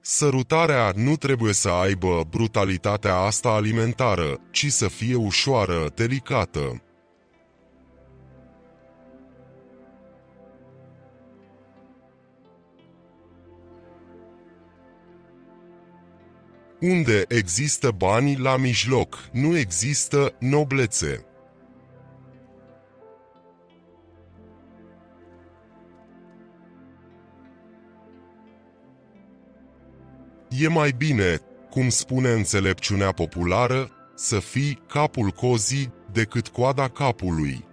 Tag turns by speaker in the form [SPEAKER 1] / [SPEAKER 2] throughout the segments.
[SPEAKER 1] Sărutarea nu trebuie să aibă brutalitatea asta alimentară, ci să fie ușoară, delicată. Unde există bani la mijloc, nu există noblețe. E mai bine, cum spune înțelepciunea populară, să fii capul cozii decât coada capului.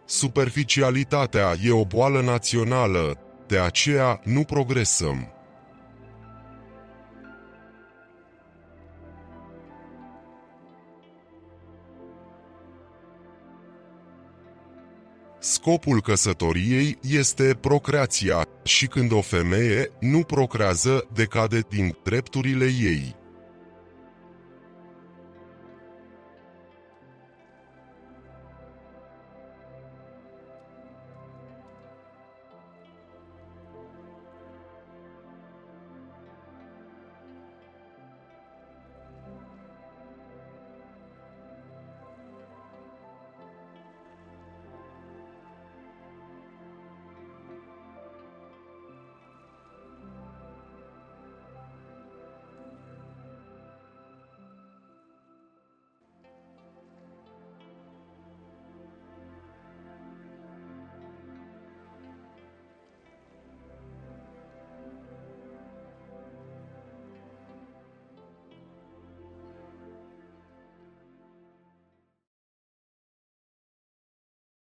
[SPEAKER 1] Superficialitatea e o boală națională, de aceea nu progresăm. Scopul căsătoriei este procreația și când o femeie nu procrează, decade din drepturile ei.